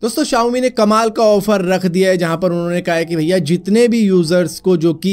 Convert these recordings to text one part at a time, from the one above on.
दोस्तों Xiaomi ने कमाल का ऑफर रख दिया है जहां पर उन्होंने कहा है कि भैया जितने भी यूजर्स को जो कि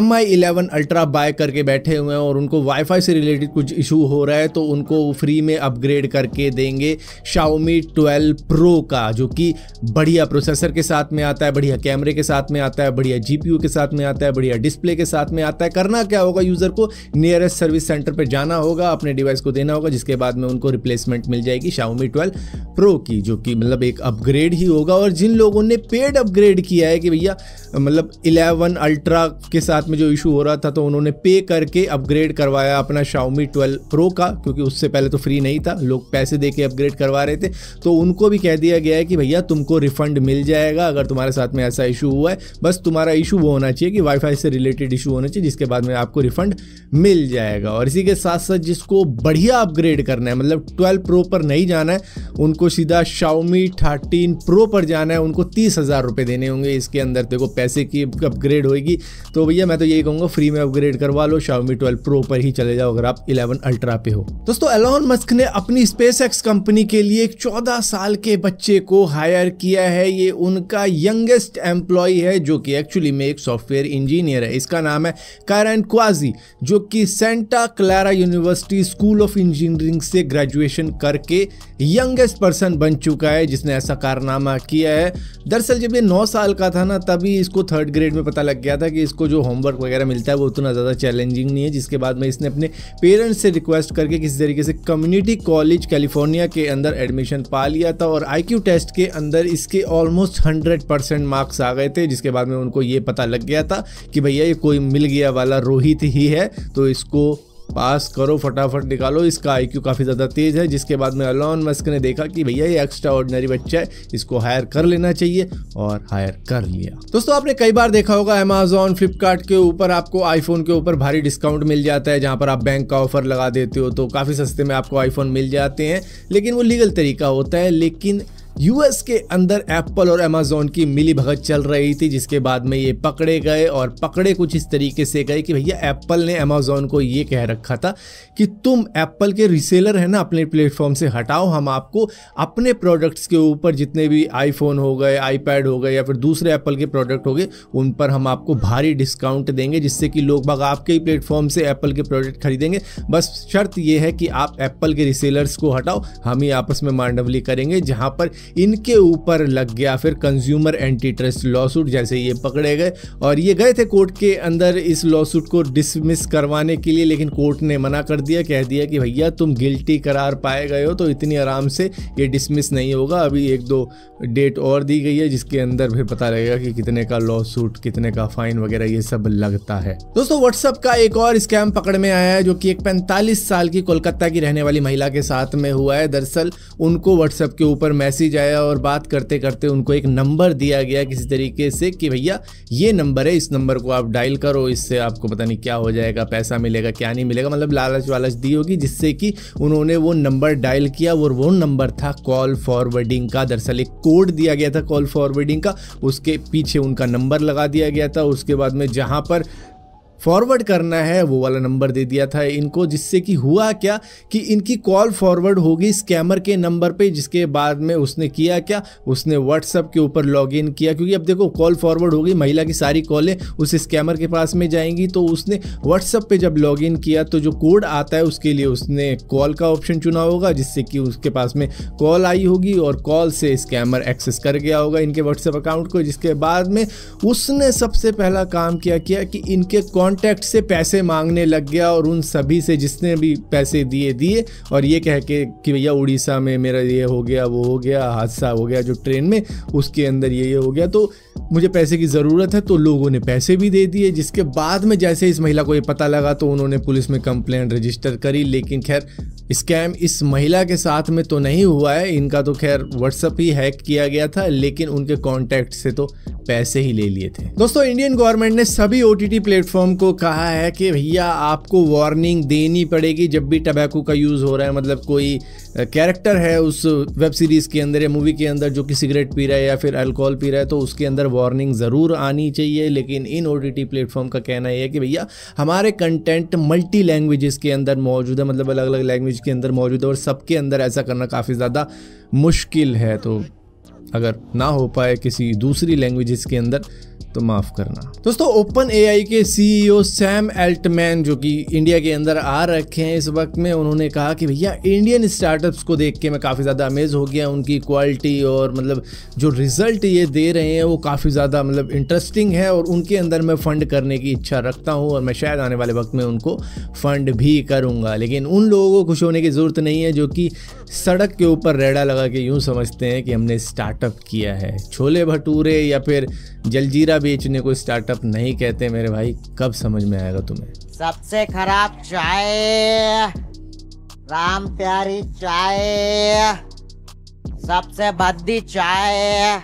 Mi 11 अल्ट्रा बाय करके बैठे हुए हैं और उनको वाईफाई से रिलेटेड कुछ इशू हो रहा है तो उनको फ्री में अपग्रेड करके देंगे Xiaomi 12 Pro का, जो कि बढ़िया प्रोसेसर के साथ में आता है, बढ़िया कैमरे के साथ में आता है, बढ़िया GPU के साथ में आता है, बढ़िया डिस्प्ले के साथ में आता है। करना क्या होगा, यूजर को नियरेस्ट सर्विस सेंटर पर जाना होगा, अपने डिवाइस को देना होगा, जिसके बाद में उनको रिप्लेसमेंट मिल जाएगी Xiaomi 12 Pro की, जो कि मतलब एक अपग्रेड ही होगा। और जिन लोगों ने पेड अपग्रेड किया है कि भैया मतलब 11 अल्ट्रा के साथ में जो इशू हो रहा था तो उन्होंने पे करके अपग्रेड करवाया अपना Xiaomi 12 Pro का, क्योंकि उससे पहले तो फ्री नहीं था, लोग पैसे दे के अपग्रेड करवा रहे थे, तो उनको भी कह दिया गया है कि भैया तुमको रिफंड मिल जाएगा अगर तुम्हारे साथ में ऐसा इशू हुआ है। बस तुम्हारा इशू वो होना चाहिए कि वाईफाई से रिलेटेड इशू होना चाहिए, जिसके बाद में आपको रिफंड मिल जाएगा। और इसी के साथ साथ जिसको बढ़िया अपग्रेड करना है, मतलब 12 Pro पर नहीं जाना है, उनको सीधा Xiaomi 13 Pro पर जाना है, उनको 30,000 रुपये देने होंगे। इसके अंदर देखो पैसे की अपग्रेड होगी, तो भैया मैं तो यही कहूँगा फ्री में अपग्रेड करवा लो, Xiaomi 12 Pro पर ही चले जाओ अगर आप 11 अल्ट्रा पे हो। दोस्तों एलोन मस्क ने अपनी SpaceX कंपनी के लिए एक 14 साल के बच्चे को हायर किया है। ये उनका यंगेस्ट एम्प्लॉय है जो कि एक्चुअली में एक सॉफ्टवेयर इंजीनियर है। इसका नाम है कायरन क्वाजी, जो कि Santa Clara university school of engineering से ग्रेजुएशन करके यंगेस्ट पर्सन बन चुका है जिसने ऐसा कारनामा किया है। दरअसल जब ये 9 साल का था ना, तभी इसको 3rd ग्रेड में पता लग गया था कि इसको जो होमवर्क वगैरह मिलता है वो उतना ज़्यादा चैलेंजिंग नहीं है, जिसके बाद में इसने अपने पेरेंट्स से रिक्वेस्ट करके किसी तरीके से कम्युनिटी कॉलेज कैलिफोर्निया के अंदर एडमिशन पा लिया था। और IQ टेस्ट के अंदर इसके ऑलमोस्ट 100% मार्क्स आ गए थे, जिसके बाद में उनको ये पता लग गया था कि भैया ये कोई मिल गया वाला रोहित ही है, तो इसको पास करो, फटाफट निकालो, इसका IQ काफ़ी ज़्यादा तेज़ है। जिसके बाद में एलोन मस्क ने देखा कि भैया ये एक्स्ट्रा ऑर्डिनरी बच्चा है, इसको हायर कर लेना चाहिए, और हायर कर लिया। दोस्तों आपने कई बार देखा होगा अमेजॉन, फ्लिपकार्ट के ऊपर आपको आईफोन के ऊपर भारी डिस्काउंट मिल जाता है, जहाँ पर आप बैंक का ऑफर लगा देते हो तो काफ़ी सस्ते में आपको आईफोन मिल जाते हैं, लेकिन वो लीगल तरीका होता है। लेकिन यूएस के अंदर एप्पल और अमेजॉन की मिली भगत चल रही थी, जिसके बाद में ये पकड़े गए, और पकड़े कुछ इस तरीके से गए कि भैया एप्पल ने अमेजॉन को ये कह रखा था कि तुम एप्पल के रीसेलर है ना, अपने प्लेटफॉर्म से हटाओ, हम आपको अपने प्रोडक्ट्स के ऊपर जितने भी आईफोन हो गए, आईपैड हो गए या फिर दूसरे एप्पल के प्रोडक्ट हो गए, उन पर हम आपको भारी डिस्काउंट देंगे, जिससे कि लोग बाग आपके ही प्लेटफॉर्म से एप्पल के प्रोडक्ट खरीदेंगे। बस शर्त ये है कि आप एप्पल के रीसेलर्स को हटाओ, हम ही आपस में मांडवली करेंगे। जहाँ पर इनके ऊपर लग गया फिर कंज्यूमर एंटी ट्रस्ट लॉसूट, जैसे ये पकड़े गए और ये गए थे कोर्ट के अंदर इस लॉसूट को डिसमिस करवाने के लिए, लेकिन कोर्ट ने मना कर दिया, कह दिया कि भैया तुम गिल्टी करार पाए गए हो तो इतनी आराम से ये डिसमिस नहीं होगा, अभी 1-2 डेट और दी गई है जिसके अंदर फिर पता लगेगा कि कितने का लॉसूट, कितने का फाइन वगैरह ये सब लगता है। दोस्तों व्हाट्सएप का एक और स्कैम पकड़ में आया है, जो कि एक 45 साल की कोलकाता की रहने वाली महिला के साथ में हुआ है। दरअसल उनको व्हाट्सएप के ऊपर मैसेज आया और बात करते करते उनको एक नंबर दिया गया किसी तरीके से कि भैया ये नंबर है, इस नंबर को आप डायल करो, इससे आपको पता नहीं क्या हो जाएगा, पैसा मिलेगा क्या नहीं मिलेगा, मतलब लालच वालच दी होगी, जिससे कि उन्होंने वो नंबर डायल किया और वो नंबर था कॉल फॉरवर्डिंग का। दरअसल एक कोड दिया गया था कॉल फॉरवर्डिंग का, उसके पीछे उनका नंबर लगा दिया गया था, उसके बाद में जहां पर फॉरवर्ड करना है वो वाला नंबर दे दिया था इनको, जिससे कि हुआ क्या कि इनकी कॉल फॉरवर्ड होगी स्कैमर के नंबर पे। जिसके बाद में उसने किया क्या, उसने व्हाट्सएप के ऊपर लॉगिन किया, क्योंकि अब देखो कॉल फॉरवर्ड होगी, महिला की सारी कॉलें उस स्कैमर के पास में जाएंगी, तो उसने व्हाट्सएप पे जब लॉगिन किया तो जो कोड आता है उसके लिए उसने कॉल का ऑप्शन चुना होगा, जिससे कि उसके पास में कॉल आई होगी और कॉल से स्कैमर एक्सेस कर गया होगा इनके व्हाट्सएप अकाउंट को। जिसके बाद में उसने सबसे पहला काम किया कि इनके कॉन्टैक्ट से पैसे मांगने लग गया, और उन सभी से जिसने भी पैसे दिए और ये कह के कि भैया उड़ीसा में मेरा ये हो गया, वो हो गया, हादसा हो गया जो ट्रेन में, उसके अंदर ये हो गया, तो मुझे पैसे की ज़रूरत है, तो लोगों ने पैसे भी दे दिए। जिसके बाद में जैसे इस महिला को ये पता लगा तो उन्होंने पुलिस में कंप्लेंट रजिस्टर करी, लेकिन खैर स्कैम इस महिला के साथ में तो नहीं हुआ है, इनका तो खैर व्हाट्सएप ही हैक किया गया था, लेकिन उनके कॉन्टैक्ट से तो पैसे ही ले लिए थे। दोस्तों इंडियन गवर्नमेंट ने सभी OTT प्लेटफॉर्म को कहा है कि भैया आपको वार्निंग देनी पड़ेगी जब भी टबैको का यूज़ हो रहा है, मतलब कोई कैरेक्टर है उस वेब सीरीज़ के अंदर या मूवी के अंदर जो कि सिगरेट पी रहा है या फिर अल्कोहल पी रहा है, तो उसके अंदर वार्निंग ज़रूर आनी चाहिए। लेकिन इन OTT प्लेटफॉर्म का कहना यह है कि भैया हमारे कंटेंट मल्टी लैंग्वेजेस के अंदर मौजूद है, मतलब अलग अलग लैंग्वेज के अंदर मौजूद है, और सबके अंदर ऐसा करना काफ़ी ज़्यादा मुश्किल है। तो अगर ना हो पाए किसी दूसरी लैंग्वेजेस के अंदर तो माफ़ करना। दोस्तों ओपन एआई के सीईओ सैम एल्टमैन जो कि इंडिया के अंदर आ रखे हैं इस वक्त में, उन्होंने कहा कि भैया इंडियन स्टार्टअप्स को देख के मैं काफ़ी ज़्यादा अमेज हो गया, उनकी क्वालिटी और मतलब जो रिज़ल्ट ये दे रहे हैं वो काफ़ी ज़्यादा मतलब इंटरेस्टिंग है और उनके अंदर मैं फ़ंड करने की इच्छा रखता हूँ और मैं शायद आने वाले वक्त में उनको फ़ंड भी करूँगा। लेकिन उन लोगों को खुश होने की ज़रूरत नहीं है जो कि सड़क के ऊपर रेड़ा लगा के यूँ समझते हैं कि हमने स्टार्टअप किया है। छोले भटूरे या फिर जलजीरा बेचने को स्टार्टअप नहीं कहते मेरे भाई, कब समझ में आएगा तुम्हें। सबसे खराब चाय, राम प्यारी चाय, सबसे भद्दी चाय।